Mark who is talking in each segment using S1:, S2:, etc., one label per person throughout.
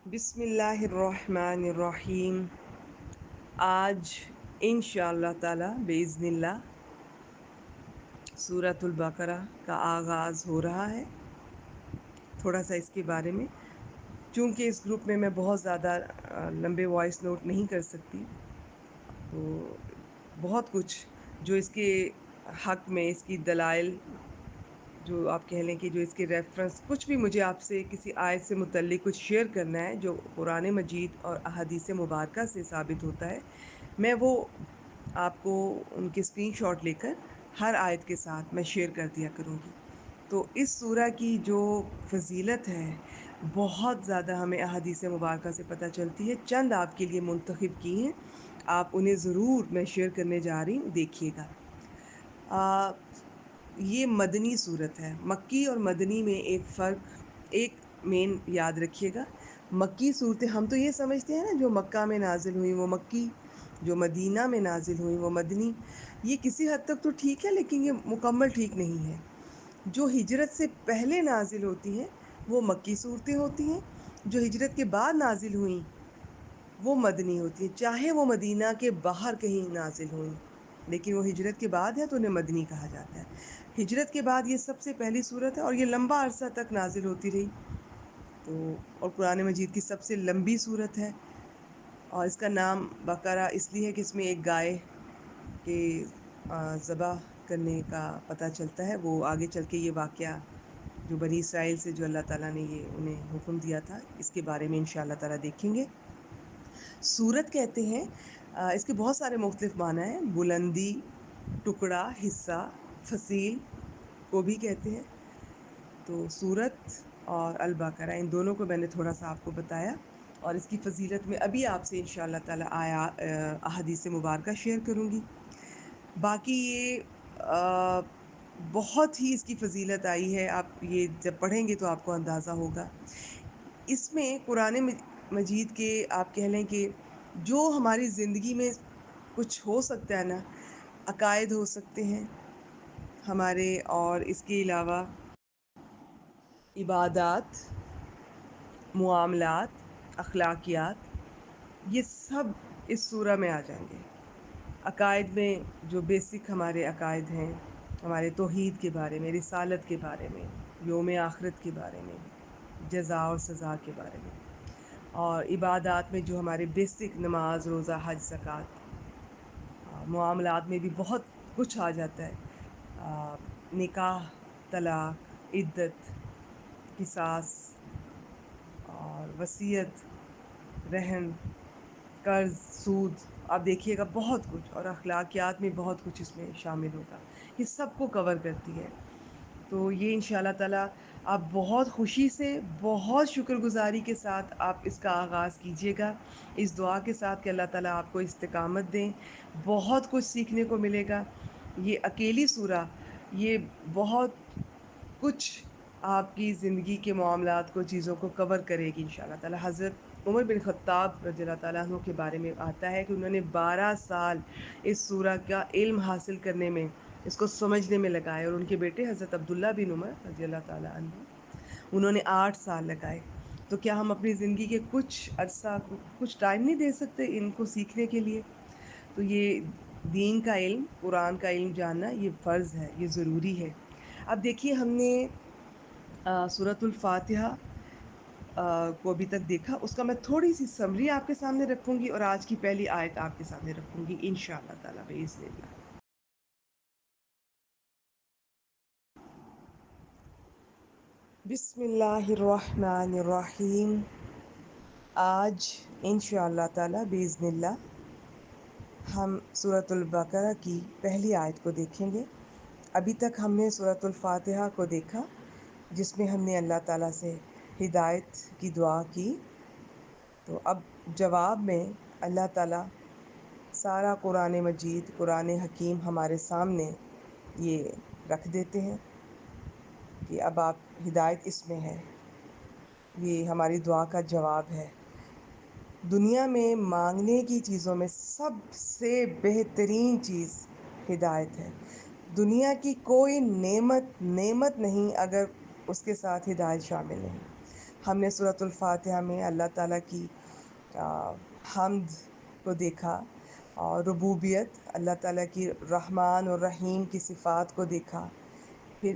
S1: بسم اللہ الرحمن الرحیم۔ آج انشاءاللہ تعالی باذن اللہ سورۃ البقرہ کا آغاز ہو رہا ہے۔ تھوڑا سا اس کے بارے میں، چونکہ اس گروپ میں بہت زیادہ لمبے وائس نوٹ نہیں کر سکتی، تو بہت کچھ جو اس کے حق میں، اس کی دلائل، جو آپ کہہ لیں کہ جو اس کے ریفرنس، کچھ بھی مجھے آپ سے کسی آیت سے متعلق کچھ شیئر کرنا ہے جو قرآن مجید اور احادیث مبارکہ سے ثابت ہوتا ہے، میں وہ آپ کو ان کے اسکرین شاٹ لے کر ہر آیت کے ساتھ میں شیئر کر دیا کروں گی۔ تو اس سورہ کی جو فضیلت ہے بہت زیادہ ہمیں احادیث مبارکہ سے پتہ چلتی ہے۔ چند آپ کے لیے منتخب کی ہیں، آپ انہیں ضرور میں شیئر کرنے جا رہی ہوں، دیکھیے گا۔ یہ مدنی صورت ہے۔ مکی اور مدنی میں ایک فرق، ایک مین یاد رکھیے گا۔ مکی صورتیں ہم تو یہ سمجھتے ہیں نا، جو مکہ میں نازل ہوئی وہ مکی، جو مدینہ میں نازل ہوئی وہ مدنی۔ یہ کسی حد تک تو ٹھیک ہے، لیکن یہ مکمل ٹھیک نہیں ہے۔ جو ہجرت سے پہلے نازل ہوتی ہیں وہ مکی صورتیں ہوتی ہیں، جو ہجرت کے بعد نازل ہوئیں وہ مدنی ہوتی ہیں، چاہے وہ مدینہ کے باہر کہیں نازل ہوئیں، لیکن وہ ہجرت کے بعد ہے تو انہیں مدنی کہا جاتا ہے۔ ہجرت کے بعد یہ سب سے پہلی صورت ہے اور یہ لمبا عرصہ تک نازل ہوتی رہی، تو اور قرآن مجید کی سب سے لمبی صورت ہے۔ اور اس کا نام بقرہ اس لیے ہے کہ اس میں ایک گائے کے ذبح کرنے کا پتہ چلتا ہے۔ وہ آگے چل کے یہ واقعہ جو بنی اسرائیل سے جو اللہ تعالیٰ نے یہ انہیں حکم دیا تھا، اس کے بارے میں انشاءاللہ تعالیٰ دیکھیں گے۔ سورت کہتے ہیں، اس کے بہت سارے مختلف معنی ہیں۔ بلندی، ٹکڑا، حصہ، فصیل کو بھی کہتے ہیں۔ تو سورت اور البقرہ، ان دونوں کو میں نے تھوڑا سا آپ کو بتایا، اور اس کی فضیلت میں ابھی آپ سے انشاءاللہ تعالیٰ احادیث مبارکہ شیئر کروں گی۔ باقی یہ بہت ہی اس کی فضیلت آئی ہے، آپ یہ جب پڑھیں گے تو آپ کو اندازہ ہوگا۔ اس میں قرآن مجید کے آپ کہہ لیں کہ جو ہماری زندگی میں کچھ ہو سکتا ہے نا، عقائد ہو سکتے ہیں ہمارے، اور اس کے علاوہ عبادات، معاملات، اخلاقیات، یہ سب اس سورہ میں آ جائیں گے۔ عقائد میں جو بیسک ہمارے عقائد ہیں، ہمارے توحید کے بارے میں، رسالت کے بارے میں، یوم آخرت کے بارے میں، جزا اور سزا کے بارے میں، اور عبادات میں جو ہمارے بیسک نماز، روزہ، حج، زکوٰۃ۔ معاملات میں بھی بہت کچھ آ جاتا ہے، نکاح، طلاق، عدت، قصاص اور وصیت، رہن، قرض، سود، آپ دیکھیے گا بہت کچھ، اور اخلاقیات میں بہت کچھ اس میں شامل ہوگا۔ یہ سب کو کور کرتی ہے۔ تو یہ انشاءاللہ تعالیٰ آپ بہت خوشی سے، بہت شکر گزاری کے ساتھ آپ اس کا آغاز کیجیے گا، اس دعا کے ساتھ کہ اللہ تعالیٰ آپ کو استقامت دیں۔ بہت کچھ سیکھنے کو ملے گا۔ یہ اکیلی سورہ یہ بہت کچھ آپ کی زندگی کے معاملات کو، چیزوں کو کور کرے گی انشاءاللہ تعالیٰ۔ حضرت عمر بن خطاب رضی اللہ تعالیٰ عنہ کے بارے میں آتا ہے کہ انہوں نے 12 سال اس سورہ کا علم حاصل کرنے میں، اس کو سمجھنے میں لگائے، اور ان کے بیٹے حضرت عبداللہ بن عمر رضی اللہ تعالیٰ عنہ، انہوں نے 8 سال لگائے۔ تو کیا ہم اپنی زندگی کے کچھ عرصہ، کچھ ٹائم نہیں دے سکتے ان کو سیکھنے کے لیے؟ تو یہ دین کا علم، قرآن کا علم جاننا یہ فرض ہے، یہ ضروری ہے۔ اب دیکھیے، ہم نے سورۃ الفاتحہ کو ابھی تک دیکھا، اس کا میں تھوڑی سی سمری آپ کے سامنے رکھوں گی، اور آج کی پہلی آیت آپ کے سامنے رکھوں گی انشاءاللہ تعالیٰ باذن اللہ۔ بسم اللہ الرحمن الرحیم۔ آج انشاءاللہ تعالیٰ باذن اللہ ہم سورۃ البقرہ کی پہلی آیت کو دیکھیں گے۔ ابھی تک ہم نے سورۃ الفاتحہ کو دیکھا، جس میں ہم نے اللہ تعالیٰ سے ہدایت کی دعا کی۔ تو اب جواب میں اللہ تعالیٰ سارا قرآن مجید، قرآن حکیم ہمارے سامنے یہ رکھ دیتے ہیں کہ اب آپ ہدایت اس میں ہے، یہ ہماری دعا کا جواب ہے۔ دنیا میں مانگنے کی چیزوں میں سب سے بہترین چیز ہدایت ہے۔ دنیا کی کوئی نعمت نہیں اگر اس کے ساتھ ہدایت شامل نہیں۔ ہم نے سورۃ الفاتحہ میں اللہ تعالیٰ کی حمد کو دیکھا، اور ربوبیت، اللہ تعالیٰ کی رحمان اور رحیم کی صفات کو دیکھا، پھر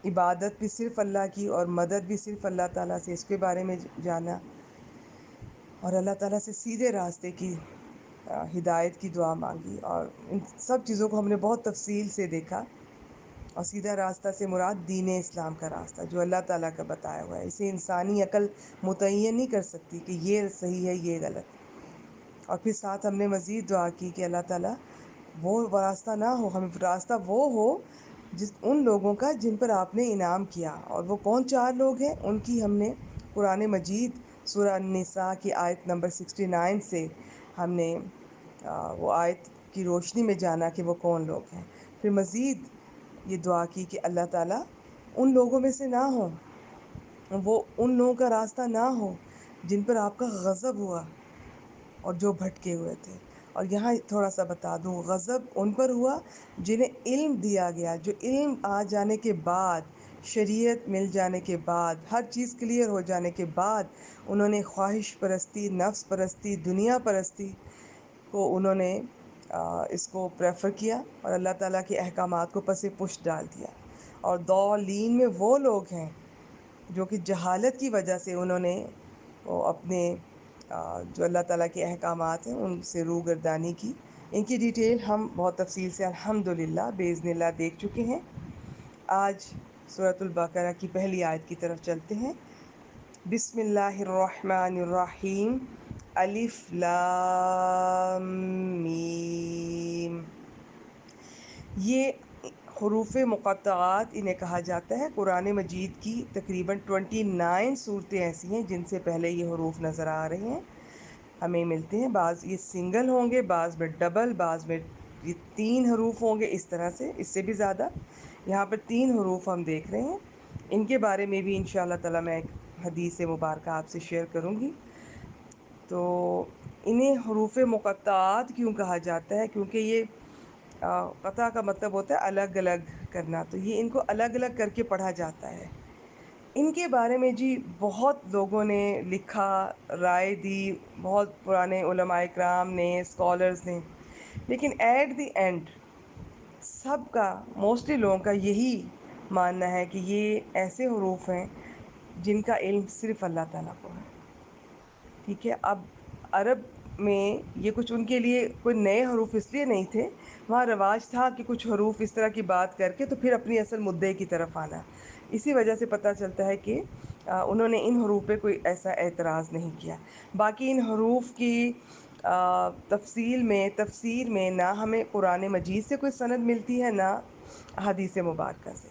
S1: عبادت بھی صرف اللہ کی اور مدد بھی صرف اللہ تعالیٰ سے، اس کے بارے میں جانا، اور اللہ تعالیٰ سے سیدھے راستے کی ہدایت کی دعا مانگی، اور ان سب چیزوں کو ہم نے بہت تفصیل سے دیکھا۔ اور سیدھا راستہ سے مراد دین اسلام کا راستہ جو اللہ تعالیٰ کا بتایا ہوا ہے، اسے انسانی عقل متعین نہیں کر سکتی کہ یہ صحیح ہے یہ غلط۔ اور پھر ساتھ ہم نے مزید دعا کی کہ اللہ تعالیٰ وہ راستہ نہ ہو، ہمیں راستہ وہ ہو ان لوگوں کا جن پر آپ نے انعام کیا، اور وہ کون 4 لوگ ہیں، ان کی ہم نے قرآن مجید سورہ النساء کی آیت نمبر 69 سے ہم نے وہ آیت کی روشنی میں جانا کہ وہ کون لوگ ہیں۔ پھر مزید یہ دعا کی کہ اللہ تعالیٰ ان لوگوں میں سے نہ ہوں، وہ ان لوگوں کا راستہ نہ ہو جن پر آپ کا غضب ہوا اور جو بھٹکے ہوئے تھے۔ اور یہاں تھوڑا سا بتا دوں، غضب ان پر ہوا جنہیں علم دیا گیا، جو علم آ جانے کے بعد، شریعت مل جانے کے بعد، ہر چیز کلیئر ہو جانے کے بعد انہوں نے خواہش پرستی، نفس پرستی، دنیا پرستی کو انہوں نے اس کو پریفر کیا، اور اللہ تعالیٰ کے احکامات کو پس پش ڈال دیا۔ اور ضالین میں وہ لوگ ہیں جو کہ جہالت کی وجہ سے انہوں نے اپنے جو اللہ تعالیٰ کے احکامات ہیں ان سے روگردانی کی۔ ان کی ڈیٹیل ہم بہت تفصیل سے الحمدللہ باذن اللہ دیکھ چکے ہیں۔ آج سورۃ البقرہ کی پہلی آیت کی طرف چلتے ہیں۔ بسم اللہ الرحمن الرحیم، الف لام میم۔ یہ حروف مقطعات انہیں کہا جاتا ہے۔ قرآن مجید کی تقریباً 29 صورتیں ایسی ہیں جن سے پہلے یہ حروف نظر آ رہے ہیں، ہمیں ملتے ہیں۔ بعض یہ سنگل ہوں گے، بعض میں ڈبل، بعض میں یہ 3 حروف ہوں گے، اس طرح سے، اس سے بھی زیادہ۔ یہاں پر 3 حروف ہم دیکھ رہے ہیں، ان کے بارے میں بھی انشاءاللہ تعالیٰ میں ایک حدیث مبارکہ آپ سے شیئر کروں گی۔ تو انہیں حروف مقطعات کیوں کہا جاتا ہے؟ کیونکہ یہ قطع کا مطلب ہوتا ہے الگ الگ کرنا، تو یہ ان کو الگ الگ کر کے پڑھا جاتا ہے۔ ان کے بارے میں جی بہت لوگوں نے لکھا، رائے دی، بہت پرانے علماء کرام نے، اسکالرز نے، لیکن ایٹ دی اینڈ سب کا، موسٹلی لوگوں کا یہی ماننا ہے کہ یہ ایسے حروف ہیں جن کا علم صرف اللہ تعالیٰ کو ہے۔ ٹھیک ہے، اب عرب میں یہ کچھ ان کے لیے کوئی نئے حروف اس لیے نہیں تھے، وہاں رواج تھا کہ کچھ حروف اس طرح کی بات کر کے تو پھر اپنی اصل مدعے کی طرف آنا۔ اسی وجہ سے پتہ چلتا ہے کہ انہوں نے ان حروف پہ کوئی ایسا اعتراض نہیں کیا۔ باقی ان حروف کی تفسیر میں نہ ہمیں قرآن مجید سے کوئی سند ملتی ہے، نہ حدیث مبارکہ سے،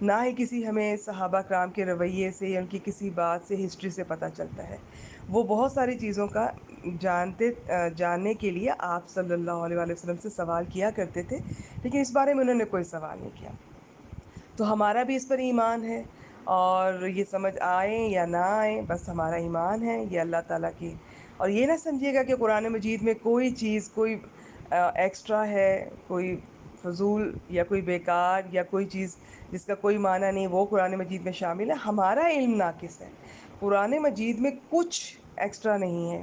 S1: نہ ہی کسی ہمیں صحابہ کرام کے رویے سے یا ان کی کسی بات سے، ہسٹری سے پتہ چلتا ہے۔ وہ بہت ساری چیزوں کا جاننے کے لیے آپ صلی اللہ علیہ وآلہ وسلم سے سوال کیا کرتے تھے، لیکن اس بارے میں انہوں نے کوئی سوال نہیں کیا۔ تو ہمارا بھی اس پر ایمان ہے، اور یہ سمجھ آئیں یا نہ آئیں، بس ہمارا ایمان ہے یہ اللہ تعالیٰ کی۔ اور یہ نہ سمجھیے گا کہ قرآن مجید میں کوئی چیز، کوئی ایکسٹرا ہے، کوئی فضول یا کوئی بیکار یا کوئی چیز جس کا کوئی معنی نہیں، وہ قرآن مجید میں شامل ہے۔ ہمارا علم ناقص ہے، قرآن مجید میں کچھ ایکسٹرا نہیں ہے۔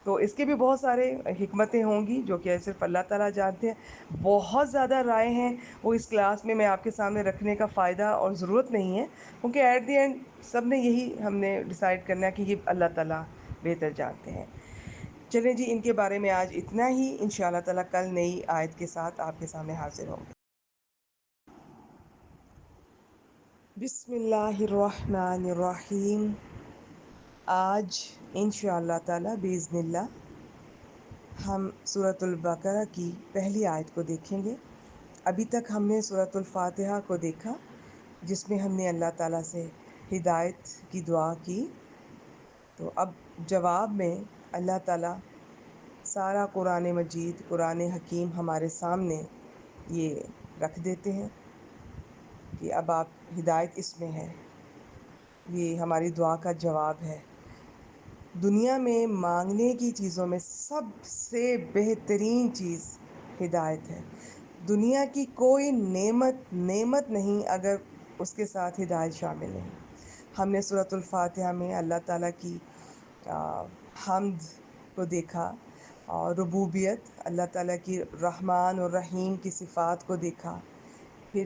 S1: تو اس کے بھی بہت سارے حکمتیں ہوں گی جو کہ صرف اللہ تعالیٰ جانتے ہیں۔ بہت زیادہ رائے ہیں، وہ اس کلاس میں آپ کے سامنے رکھنے کا فائدہ اور ضرورت نہیں ہے، کیونکہ ایٹ دی اینڈ سب نے یہی ہم نے ڈیسائیڈ کرنا ہے کہ یہ اللہ تعالیٰ بہتر جانتے ہیں۔ چلیں جی، ان کے بارے میں آج اتنا ہی، انشاءاللہ تعالیٰ کل نئی آیت کے ساتھ آپ کے سامنے حاضر ہوں گے۔ بسم اللہ الرحمن الرحیم۔ آج انشاءاللہ تعالیٰ باذن اللہ ہم سورۃ البقرہ کی پہلی آیت کو دیکھیں گے۔ ابھی تک ہم نے سورۃ الفاتحہ کو دیکھا، جس میں ہم نے اللہ تعالیٰ سے ہدایت کی دعا کی۔ تو اب جواب میں اللہ تعالیٰ سارا قرآن مجید، قرآن حکیم ہمارے سامنے یہ رکھ دیتے ہیں کہ اب آپ ہدایت اس میں ہے، یہ ہماری دعا کا جواب ہے۔ دنیا میں مانگنے کی چیزوں میں سب سے بہترین چیز ہدایت ہے۔ دنیا کی کوئی نعمت نہیں اگر اس کے ساتھ ہدایت شامل نہیں۔ ہم نے سورۃ الفاتحہ میں اللہ تعالیٰ کی حمد کو دیکھا، اور ربوبیت، اللہ تعالیٰ کی رحمان اور رحیم کی صفات کو دیکھا. پھر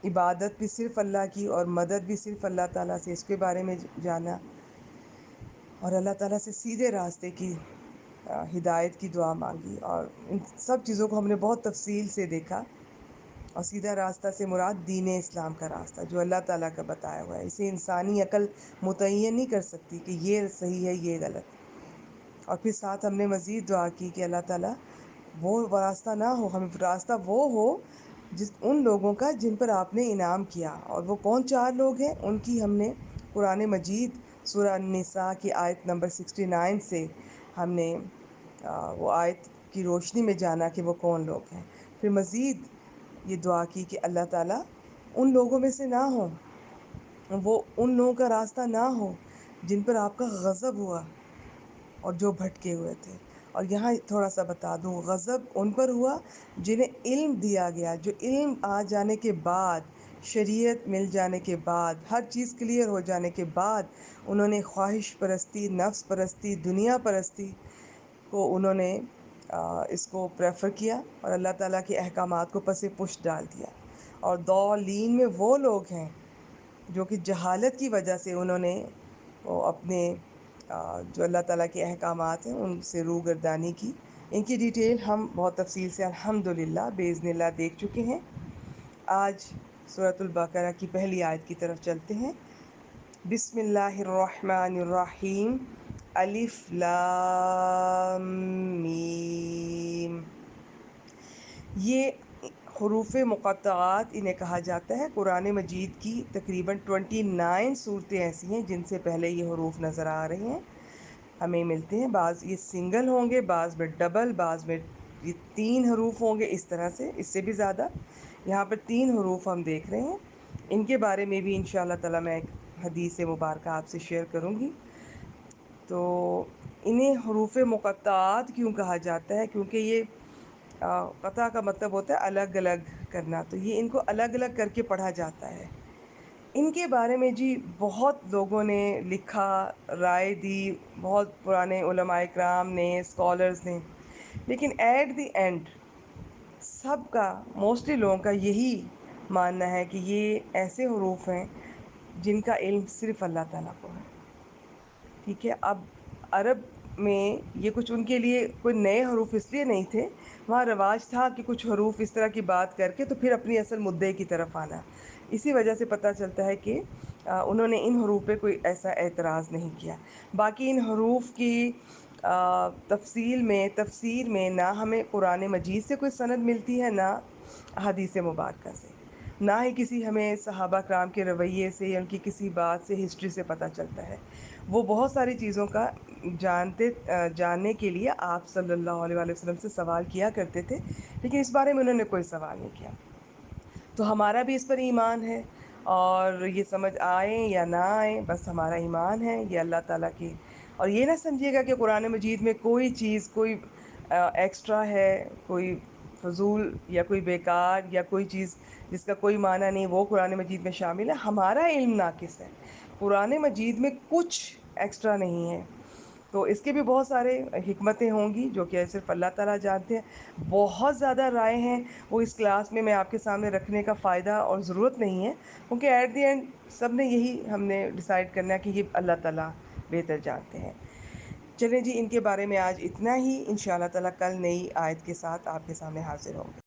S1: عبادت بھی صرف اللہ کی اور مدد بھی صرف اللہ تعالیٰ سے، اس کے بارے میں جانا، اور اللہ تعالیٰ سے سیدھے راستے کی ہدایت کی دعا مانگی. اور ان سب چیزوں کو ہم نے بہت تفصیل سے دیکھا. اور سیدھا راستہ سے مراد دین اسلام کا راستہ جو اللہ تعالیٰ کا بتایا ہوا ہے. اسے انسانی عقل متعین نہیں کر سکتی کہ یہ صحیح ہے یہ غلط. اور پھر ساتھ ہم نے مزید دعا کی کہ اللہ تعالیٰ وہ راستہ نہ ہو، ہمیں راستہ وہ ہو ان لوگوں کا جن پر آپ نے انعام کیا. اور وہ کون 4 لوگ ہیں؟ ان کی ہم نے قرآن مجید سورہ النساء کی آیت نمبر 69 سے ہم نے وہ آیت کی روشنی میں جانا کہ وہ کون لوگ ہیں. پھر مزید یہ دعا کی کہ اللہ تعالیٰ ان لوگوں میں سے نہ ہوں، وہ ان لوگوں کا راستہ نہ ہو جن پر آپ کا غضب ہوا اور جو بھٹکے ہوئے تھے. اور یہاں تھوڑا سا بتا دوں، غضب ان پر ہوا جنہیں علم دیا گیا، جو علم آ جانے کے بعد، شریعت مل جانے کے بعد، ہر چیز کلیئر ہو جانے کے بعد انہوں نے خواہش پرستی، نفس پرستی، دنیا پرستی کو انہوں نے اس کو پریفر کیا اور اللہ تعالیٰ کے احکامات کو پس پش ڈال دیا. اور ضالین میں وہ لوگ ہیں جو کہ جہالت کی وجہ سے انہوں نے اپنے جو اللہ تعالیٰ کے احکامات ہیں ان سے روگردانی کی. ان کی ڈیٹیل ہم بہت تفصیل سے الحمدللہ بإذن اللہ دیکھ چکے ہیں. آج سورۃ البقرہ کی پہلی آیت کی طرف چلتے ہیں. بسم اللہ الرحمن الرحیم. الف لام میم. یہ حروف مقطعات انہیں کہا جاتا ہے. قرآن مجید کی تقریباً 29 صورتیں ایسی ہیں جن سے پہلے یہ حروف نظر آ رہے ہیں، ہمیں ملتے ہیں. بعض یہ سنگل ہوں گے، بعض میں ڈبل، بعض میں یہ 3 حروف ہوں گے، اس طرح سے، اس سے بھی زیادہ. یہاں پر 3 حروف ہم دیکھ رہے ہیں. ان کے بارے میں بھی انشاءاللہ تعالیٰ میں ایک حدیث مبارکہ آپ سے شیئر کروں گی. تو انہیں حروف مقطعات کیوں کہا جاتا ہے؟ کیونکہ یہ قطع کا مطلب ہوتا ہے الگ الگ کرنا، تو یہ ان کو الگ الگ کر کے پڑھا جاتا ہے. ان کے بارے میں جی بہت لوگوں نے لکھا، رائے دی، بہت پرانے علماء کرام نے، اسکالرز نے، لیکن ایٹ دی اینڈ سب کا، موسٹلی لوگوں کا یہی ماننا ہے کہ یہ ایسے حروف ہیں جن کا علم صرف اللہ تعالیٰ کو ہے. ٹھیک ہے. اب عرب میں یہ کچھ ان کے لیے کوئی نئے حروف اس لیے نہیں تھے، وہاں رواج تھا کہ کچھ حروف اس طرح کی بات کر کے تو پھر اپنی اصل مدعے کی طرف آنا. اسی وجہ سے پتہ چلتا ہے کہ انہوں نے ان حروف پہ کوئی ایسا اعتراض نہیں کیا. باقی ان حروف کی تفسیر میں نہ ہمیں قرآن مجید سے کوئی سند ملتی ہے، نہ حدیث مبارکہ سے، نہ ہی کسی ہمیں صحابہ کرام کے رویے سے یا ان کی کسی بات سے، ہسٹری سے پتہ چلتا ہے. وہ بہت ساری چیزوں کا جاننے کے لیے آپ صلی اللہ علیہ وآلہ وسلم سے سوال کیا کرتے تھے، لیکن اس بارے میں انہوں نے کوئی سوال نہیں کیا. تو ہمارا بھی اس پر ایمان ہے، اور یہ سمجھ آئیں یا نہ آئیں، بس ہمارا ایمان ہے یہ اللہ تعالیٰ کی. اور یہ نہ سمجھیے گا کہ قرآن مجید میں کوئی چیز، کوئی ایکسٹرا ہے، کوئی فضول یا کوئی بیکار یا کوئی چیز جس کا کوئی معنی نہیں، وہ قرآن مجید میں شامل ہے. ہمارا علم ناقص ہے، قرآن مجید میں کچھ ایکسٹرا نہیں ہے. تو اس کے بھی بہت سارے حکمتیں ہوں گی جو کہ صرف اللہ تعالیٰ جانتے ہیں. بہت زیادہ رائے ہیں، وہ اس کلاس میں آپ کے سامنے رکھنے کا فائدہ اور ضرورت نہیں ہے، کیونکہ ایٹ دی اینڈ سب نے یہی ہم نے ڈیسائیڈ کرنا ہے کہ یہ اللہ تعالیٰ بہتر جانتے ہیں. چلیں جی، ان کے بارے میں آج اتنا ہی. انشاءاللہ تعالیٰ کل نئی آیت کے ساتھ آپ کے سامنے حاضر ہوں گے.